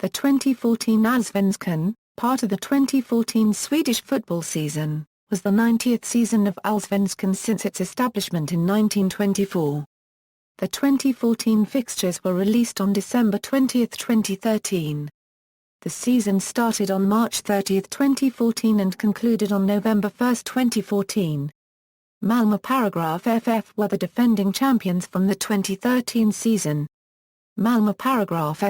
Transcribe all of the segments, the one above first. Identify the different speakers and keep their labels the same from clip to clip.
Speaker 1: The 2014 Allsvenskan, part of the 2014 Swedish football season, was the 90th season of Allsvenskan since its establishment in 1924. The 2014 fixtures were released on December 20, 2013. The season started on March 30, 2014 and concluded on November 1, 2014. Malmö FF were the defending champions from the 2013 season. Malmö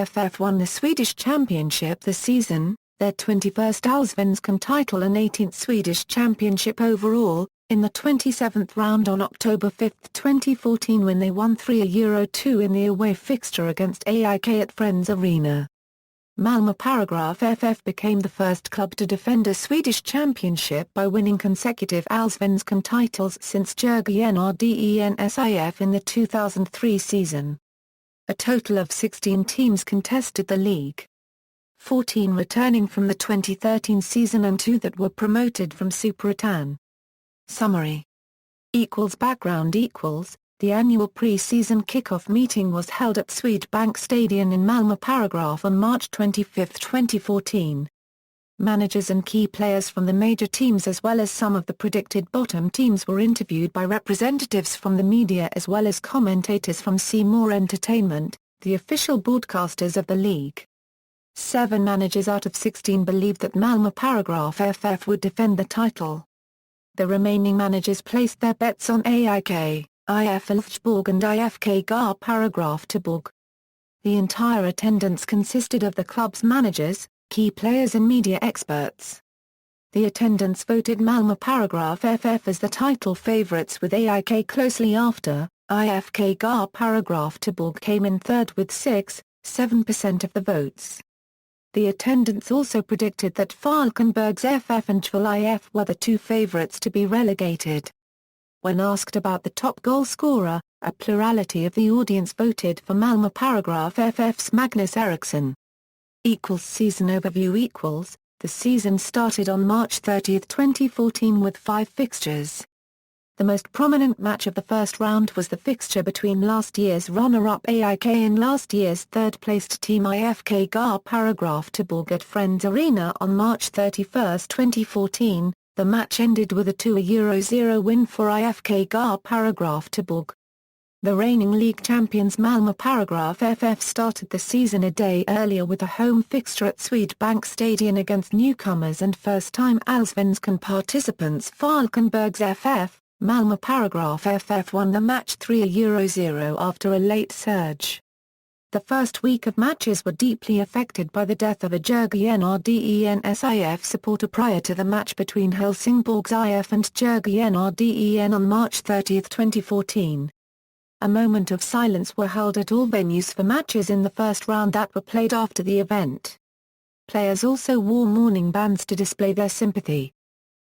Speaker 1: FF won the Swedish championship this season, their 21st Allsvenskan title and 18th Swedish championship overall, in the 27th round on October 5, 2014 when they won 3-2 in the away fixture against AIK at Friends Arena. Malmö FF became the first club to defend a Swedish championship by winning consecutive Allsvenskan titles since Djurgårdens IF in the 2003 season. A total of 16 teams contested the league. 14 returning from the 2013 season and 2 that were promoted from Superettan. Summary. Background. The annual pre-season kick-off meeting was held at Swedbank Stadion in Malmö on March 25, 2014. Managers and key players from the major teams as well as some of the predicted bottom teams were interviewed by representatives from the media as well as commentators from C More Entertainment, the official broadcasters of the league. 7 managers out of 16 believed that Malmö FF would defend the title. The remaining managers placed their bets on AIK, IF Elfsborg and IFK Göteborg. The entire attendance consisted of the club's managers, key players and media experts. The attendance voted Malmö FF as the title favourites with AIK closely after. IFK Göteborg came in third with 6.7% of the votes. The attendance also predicted that Falkenbergs FF and Schwal IF were the 2 favourites to be relegated. When asked about the top goal scorer, a plurality of the audience voted for Malmö FF's Magnus Eriksson. Season overview. The season started on March 30, 2014 with 5 fixtures. The most prominent match of the first round was the fixture between last year's runner-up AIK and last year's third-placed team IFK Göteborg at Friends Arena on March 31, 2014. The match ended with a 2-0 win for IFK Göteborg. The reigning league champions Malmö FF started the season a day earlier with a home fixture at Swedbank Stadion against newcomers and first-time Allsvenskan participants Falkenbergs FF. Malmö FF won the match 3-0 after a late surge. The first week of matches were deeply affected by the death of a Djurgårdens IF supporter prior to the match between Helsingborgs IF and Djurgårdens on March 30, 2014. A moment of silence were held at all venues for matches in the first round that were played after the event. Players also wore mourning bands to display their sympathy.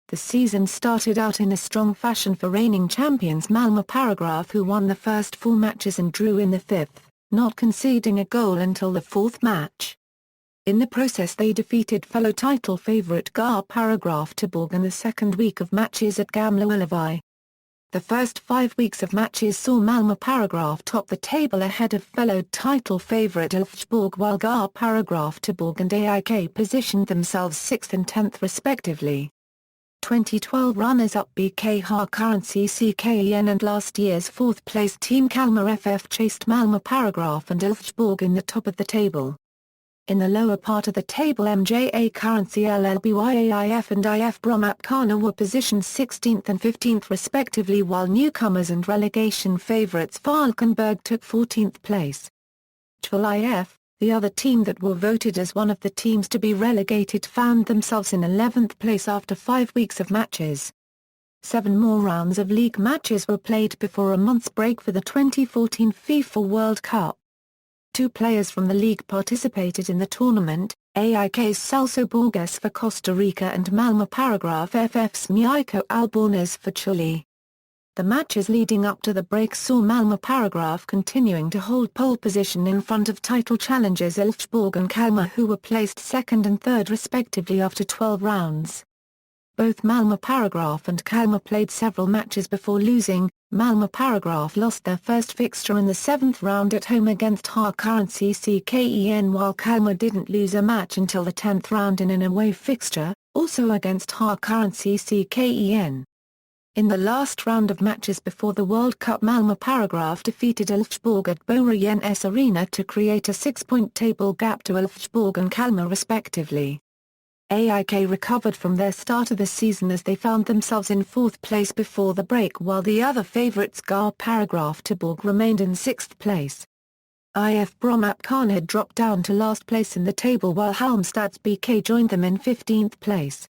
Speaker 1: The season started out in a strong fashion for reigning champions Malmö who won the first 4 matches and drew in the 5th, not conceding a goal until the 4th match. In the process they defeated fellow title favourite Göteborg in the second week of matches at Gamla Ullevi. The first 5 weeks of matches saw Malmö top the table ahead of fellow title favourite Elfsborg while Göteborg and AIK positioned themselves 6th and 10th respectively. 2012 runners-up BK Currency CKN and last year's 4th-place team Kalmar FF chased Malmö and Elfsborg in the top of the table. In the lower part of the table MJA Currency LLBYAIF and IF Brommapkarna were positioned 16th and 15th respectively while newcomers and relegation favourites Falkenberg took 14th place. Schwal IF, the other team that were voted as one of the teams to be relegated, found themselves in 11th place after 5 weeks of matches. 7 more rounds of league matches were played before a month's break for the 2014 FIFA World Cup. 2 players from the league participated in the tournament, AIK's Celso Borges for Costa Rica and Malmö FF's Michael Albornoz for Chile. The matches leading up to the break saw Malmö continuing to hold pole position in front of title challengers Elfsborg and Kalmar who were placed 2nd and 3rd respectively after 12 rounds. Both Malmö Paragraph and Kalmar played several matches before losing. Malmö Paragraph lost their first fixture in the 7th round at home against Harkarens ICKEN, while Kalmar didn't lose a match until the 10th round in an away fixture, also against Harkarens ICKEN. In the last round of matches before the World Cup, Malmö Paragraph defeated Elfsborg at Borgens Arena to create a 6-point table gap to Elfsborg and Kalmar respectively. AIK recovered from their start of the season as they found themselves in 4th place before the break, while the other favourites GAR Paragraph Tuborg remained in 6th place. IF Brommapkan had dropped down to last place in the table while Halmstad's BK joined them in 15th place.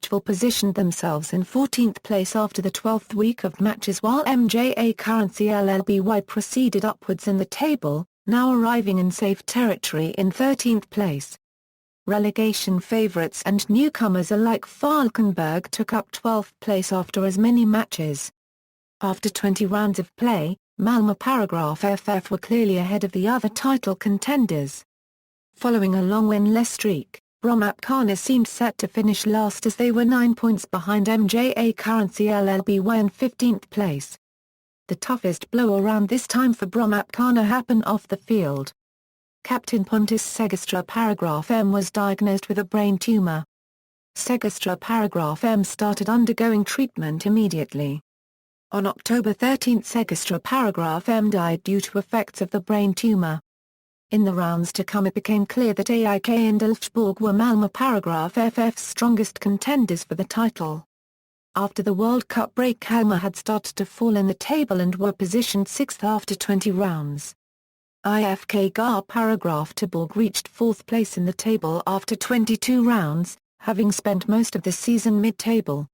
Speaker 1: Tvil positioned themselves in 14th place after the 12th week of matches, while MJA Currency LLBY proceeded upwards in the table, now arriving in safe territory in 13th place. Relegation favourites and newcomers alike Falkenberg took up 12th place after as many matches. After 20 rounds of play, Malmö Paragraph FF were clearly ahead of the other title contenders. Following a long winless streak, Brommapkan seemed set to finish last as they were 9 points behind MJA Currency LLBY in 15th place. The toughest blow around this time for Brommapkan happened off the field. Captain Pontus Segestra Paragraph M was diagnosed with a brain tumor. Segestra Paragraph M started undergoing treatment immediately. On October 13, Segestra Paragraph M died due to effects of the brain tumor. In the rounds to come, it became clear that AIK and Elfsborg were Malmö Paragraph FF's strongest contenders for the title. After the World Cup break, Kalmar had started to fall in the table and were positioned 6th after 20 rounds. IFK GAR Paragraph Tuborg reached 4th place in the table after 22 rounds, having spent most of the season mid-table.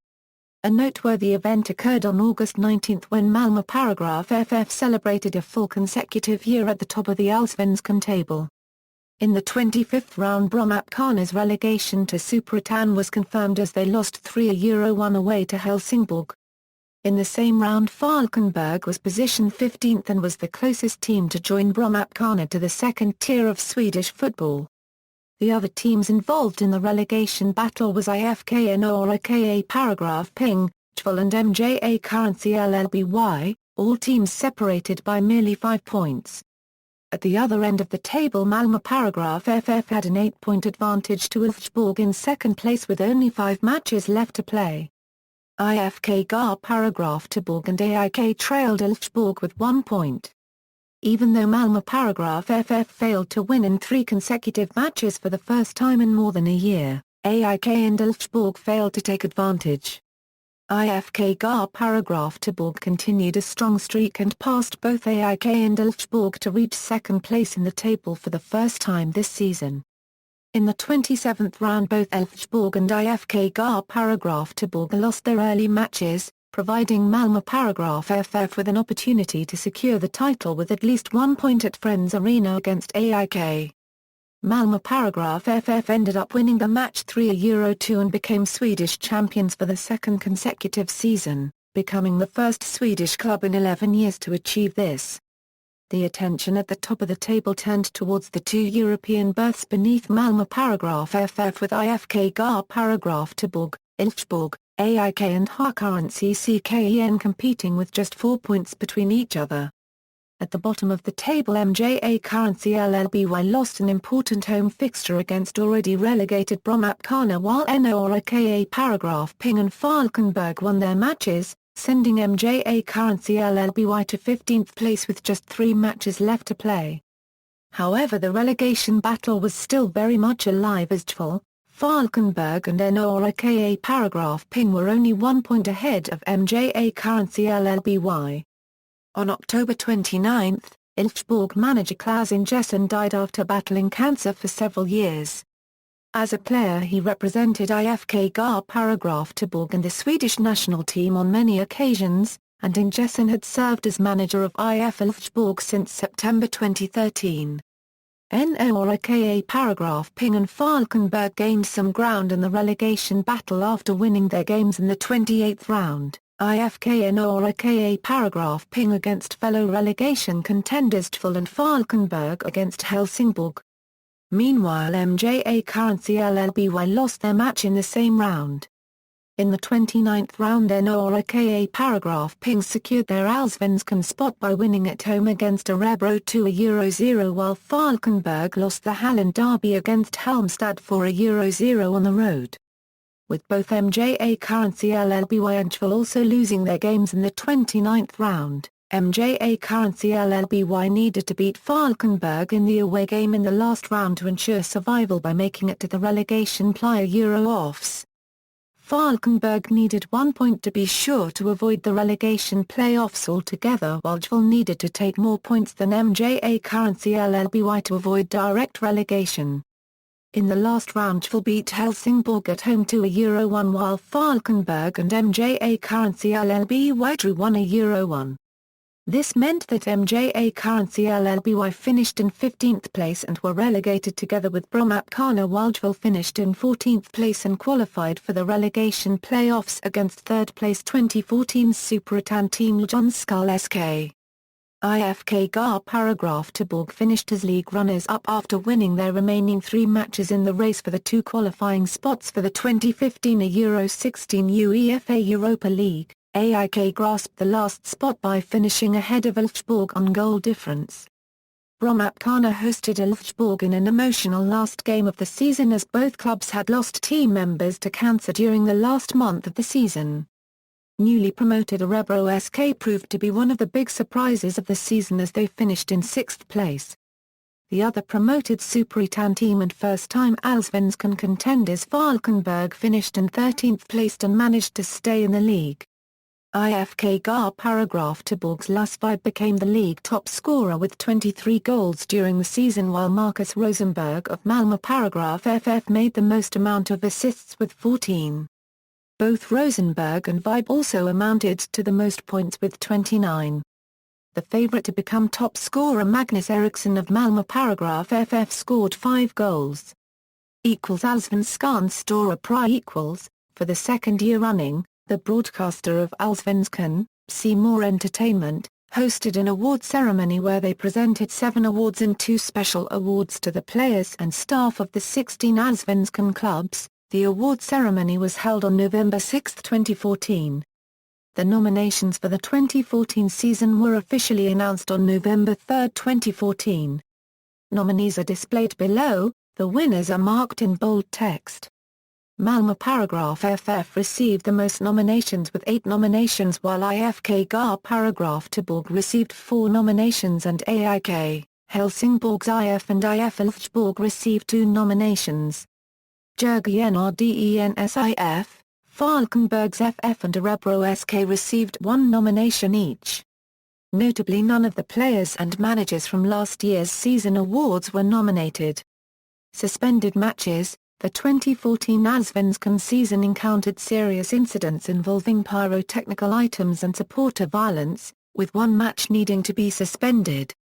Speaker 1: A noteworthy event occurred on August 19 when Malmö Paragraph FF celebrated a full consecutive year at the top of the Allsvenskan table. In the 25th round, Brommapkan's relegation to Superettan was confirmed as they lost 3-1 away to Helsingborg. In the same round, Falkenberg was positioned 15th and was the closest team to join Brommapkan to the second tier of Swedish football. The other teams involved in the relegation battle was IFK Norra Paragraph Ping, Tvil and MJA Currency LLBY, all teams separated by merely 5 points. At the other end of the table, Malmö Paragraph FF had an 8-point advantage to Elfsborg in second place with only 5 matches left to play. IFK GAR Paragraph Tuborg and AIK trailed Elfsborg with 1 point. Even though Malmö Paragraph FF failed to win in 3 consecutive matches for the first time in more than a year, AIK and Elfsborg failed to take advantage. IFK GAR Paragraph Tuborg continued a strong streak and passed both AIK and Elfsborg to reach second place in the table for the first time this season. In the 27th round, both Elfsborg and IFK GAR Paragraph Tuborg lost their early matches, providing Malmö Paragraph FF with an opportunity to secure the title with at least 1 point at Friends Arena against AIK. Malmö Paragraph FF ended up winning the match 3-2 and became Swedish champions for the second consecutive season, becoming the first Swedish club in 11 years to achieve this. The attention at the top of the table turned towards the 2 European berths beneath Malmö Paragraph FF, with IFK GAR Paragraph Tuborg, Elfsborg, AIK and Harkarens ICKEN competing with just 4 points between each other. At the bottom of the table, MJA Currency LLBY lost an important home fixture against already relegated Brommapkan, while Norra Paragraph Ping and Falkenberg won their matches, sending MJA Currency LLBY to 15th place with just 3 matches left to play. However, the relegation battle was still very much alive as Tvil, Falkenberg and Norra Paragraph Ping were only 1 point ahead of MJA Currency LLBY. On October 29, Elfsborg manager Claes Ingessen died after battling cancer for several years. As a player, he represented IFK GAR Paragraph Tuborg and the Swedish national team on many occasions, and Ingessen had served as manager of IF Elfsborg since September 2013. Norra Paragraph Ping and Falkenberg gained some ground in the relegation battle after winning their games in the 28th round. IFK Norra Paragraph Ping against fellow relegation contenders Tvil and Falkenberg against Helsingborg. Meanwhile, MJA Currency LLBY lost their match in the same round. In the 29th round NORKA paragraph Ping secured their Allsvenskan spot by winning at home against Örebro 2-0 while Falkenberg lost the Halland derby against Halmstad 4-0 on the road. With both MJA Currency LLBY and Schwal also losing their games in the 29th round, MJA Currency LLBY needed to beat Falkenberg in the away game in the last round to ensure survival by making it to the relegation play-offs. Falkenberg needed 1 point to be sure to avoid the relegation playoffs altogether while Schwal needed to take more points than MJA Currency LLBY to avoid direct relegation. In the last round Schwal beat Helsingborg at home 2-1 while Falkenberg and MJA Currency LLBY drew 1-1. This meant that MJA Currency LLBY finished in 15th place and were relegated together with Brommapkana while Schwal finished in 14th place and qualified for the relegation playoffs against third-place 2014 Superettan team Ljungskile SK. IFK Gar paragraph Tuborg finished as league runners-up after winning their remaining 3 matches in the race for the 2 qualifying spots for the 2015 Euro 16 UEFA Europa League. AIK grasped the last spot by finishing ahead of Elfsborg on goal difference. Brommapkana hosted Elfsborg in an emotional last game of the season as both clubs had lost team members to cancer during the last month of the season. Newly promoted Örebro SK proved to be one of the big surprises of the season as they finished in 6th place. The other promoted Superettan team and first-time Allsvenskan contenders Falkenberg finished in 13th place and managed to stay in the league. IFK Gar paragraph Tuborg's Lasvide became the league top scorer with 23 goals during the season while Marcus Rosenberg of Malmö paragraph FF made the most amount of assists with 14. Both Rosenberg and Vibe also amounted to the most points with 29. The favourite to become top scorer Magnus Eriksson of Malmö paragraph FF scored 5 goals. Allsvenskan Stora Pri for the second year running, the broadcaster of Allsvenskan, C More Entertainment, hosted an award ceremony where they presented 7 awards and 2 special awards to the players and staff of the 16 Allsvenskan clubs. The award ceremony was held on November 6, 2014. The nominations for the 2014 season were officially announced on November 3, 2014. Nominees are displayed below, the winners are marked in bold text. Malmö paragraph FF received the most nominations with 8 nominations while IFK Gar paragraph Tuborg received 4 nominations and AIK, Helsingborg's IF and IF Elfsborg received 2 nominations. Djurgårdens IF, Falkenberg's FF and Örebro SK received 1 nomination each. Notably none of the players and managers from last year's season awards were nominated. Suspended matches. The 2014 Allsvenskan season encountered serious incidents involving pyrotechnical items and supporter violence, with 1 match needing to be suspended.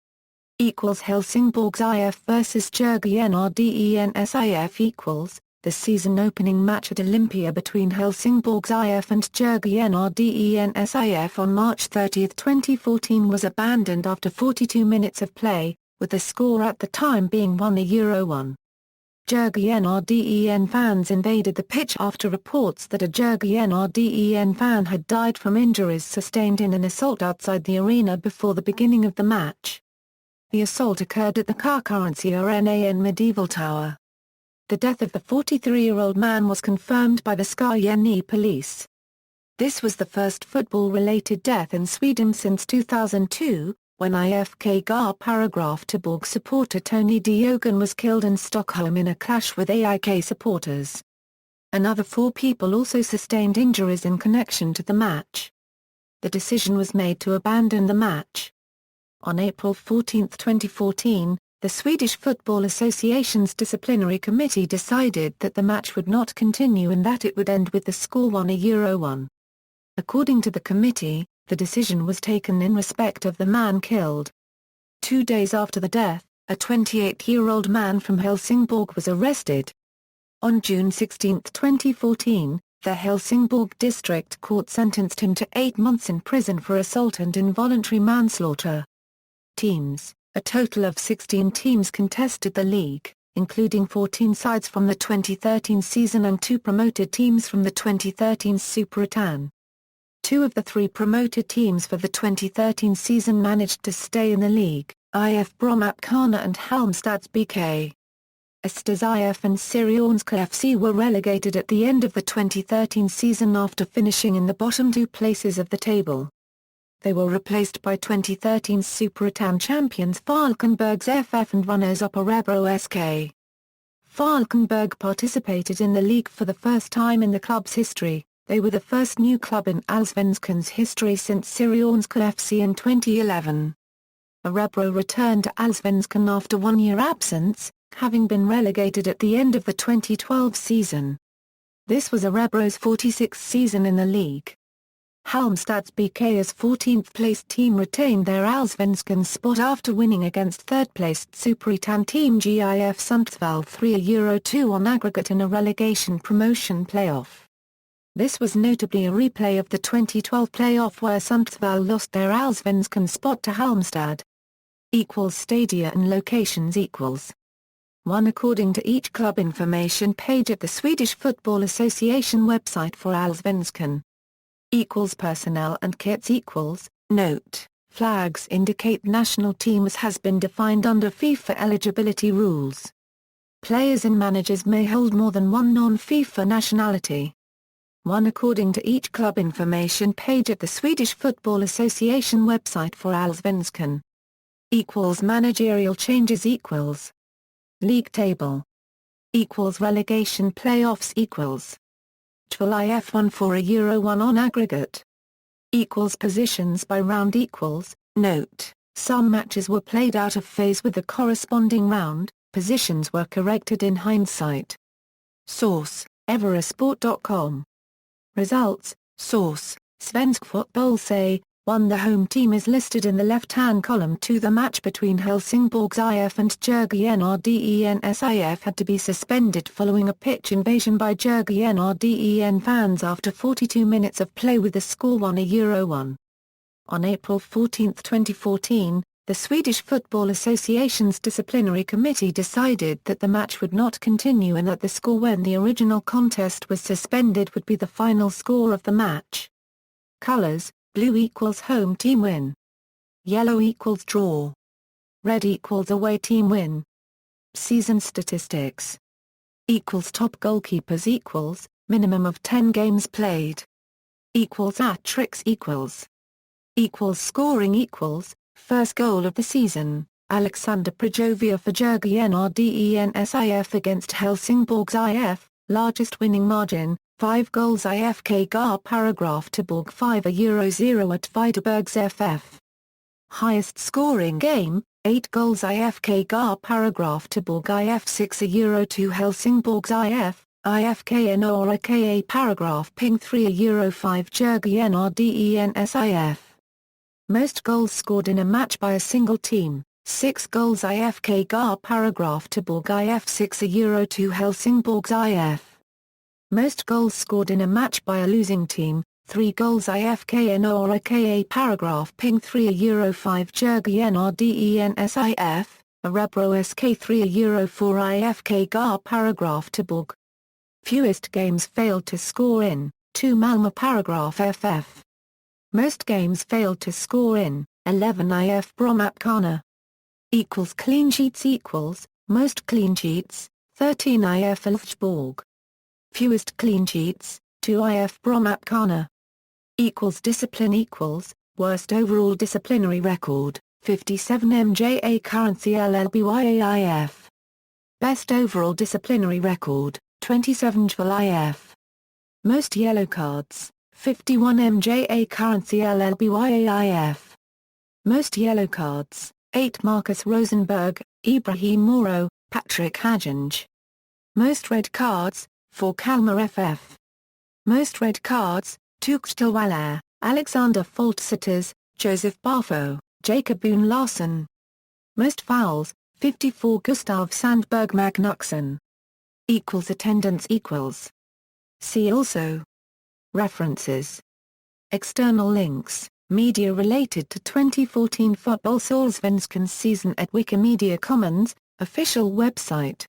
Speaker 1: Helsingborg's IF vs Djurgårdens IF the season opening match at Olympia between Helsingborg's IF and Djurgårdens IF on March 30, 2014 was abandoned after 42 minutes of play, with the score at the time being 1-1. Djurgårdens fans invaded the pitch after reports that a Djurgårdens fan had died from injuries sustained in an assault outside the arena before the beginning of the match. The assault occurred at the Currency Arena Medieval Tower. The death of the 43-year-old man was confirmed by the Skåne police. This was the first football-related death in Sweden since 2002, when IFK Gar paragraph Tuborg supporter Tony Diogen was killed in Stockholm in a clash with AIK supporters. Another 4 people also sustained injuries in connection to the match. The decision was made to abandon the match. On April 14, 2014, the Swedish Football Association's disciplinary committee decided that the match would not continue and that it would end with the score 1-1. According to the committee, the decision was taken in respect of the man killed. 2 days after the death, a 28-year-old man from Helsingborg was arrested. On June 16, 2014, the Helsingborg District Court sentenced him to 8 months in prison for assault and involuntary manslaughter. Teams. A total of 16 teams contested the league. including 14 sides from the 2013 season and 2 promoted teams from the 2013 Superettan. 2 of the 3 promoted teams for the 2013 season managed to stay in the league, IF Brommapkana and Halmstads BK. Estes IF and Syrianska FC were relegated at the end of the 2013 season after finishing in the bottom 2 places of the table. They were replaced by 2013 Superettan champions Falkenbergs FF and runners-up Örebro SK. Falkenberg participated in the league for the first time in the club's history. They were the first new club in Allsvenskan's history since Syrianska FC in 2011. Örebro returned to Allsvenskan after 1-year absence, having been relegated at the end of the 2012 season. This was Örebro's 46th season in the league. Halmstads BK as 14th-placed team retained their Allsvenskan spot after winning against third-placed Superettan team GIF Sundsvall 3-2 on aggregate in a relegation promotion playoff. This was notably a replay of the 2012 playoff where Sundsvall lost their Allsvenskan spot to Halmstad. Stadia and locations equals 1 according to each club information page at the Swedish Football Association website for Allsvenskan. Personnel and kits equals, note, flags indicate national teams has been defined under FIFA eligibility rules. Players and managers may hold more than one non-FIFA nationality. 1 according to each club information page at the Swedish Football Association website for Allsvenskan. Managerial changes equals league table relegation playoffs equals 12 IF 1 for €1 on aggregate positions by round equals, note, some matches were played out of phase with the corresponding round, positions were corrected in hindsight. Source, Everasport.com. Results, source, Svensk Fotboll say, 1 The home team is listed in the left-hand column. 2 The match between Helsingborgs IF and Djurgårdens IF had to be suspended following a pitch invasion by Djurgårdens fans after 42 minutes of play with the score 1-1. On April 14, 2014, the Swedish Football Association's disciplinary committee decided that the match would not continue and that the score when the original contest was suspended would be the final score of the match. Colors: blue equals home team win. Yellow equals draw. Red equals away team win. Season statistics. Top goalkeepers equals, minimum of 10 games played. Hat-tricks equals. Scoring equals, first goal of the season, Alexander Prjovia for Djurgårdens IF against Helsingborgs IF, largest winning margin, 5 goals IFK Gar paragraph to Borg 5-0 at Vidbergs FF. Highest scoring game, 8 goals IFK Gar paragraph to Borg IF 6-0 to Helsingborgs IF, IFK Nora KA paragraph ping 3-5 Djurgårdens IF. Most goals scored in a match by a single team, 6 goals IFK Gar paragraph to Borg IF 6-0 to Helsingborgs IF. Most goals scored in a match by a losing team, 3 goals IFK Nora KA paragraph ping 3-5 Djurgårdens IF, Örebro SK 3-4 IFK Gar paragraph to Borg. Fewest games failed to score in, 2 Malmö paragraph FF. Most games failed to score in, 11 IF Brommapkana. Clean sheets equals, most clean sheets, 13 IF Elfsborg. Fewest clean sheets, 2 IF Brommapkana. Discipline equals, worst overall disciplinary record, 57 MJA currency LLBYAIF. Best overall disciplinary record, 27 IF. Most yellow cards, 51 MJA currency LLBYAIF. Most yellow cards, 8 Marcus Rosenberg, Ibrahim Moro, Patrick Hajange. Most red cards, 4 Kalmar FF. Most red cards, Tuchtel Waller, Alexander Foltseters, Joseph Barfo, Jacob Boone Larsson. Most fouls, 54 Gustav Sandberg Magnuxen. Attendance equals. See also. References. External links, media related to 2014 Fotbollsallsvenskan season at Wikimedia Commons, official website.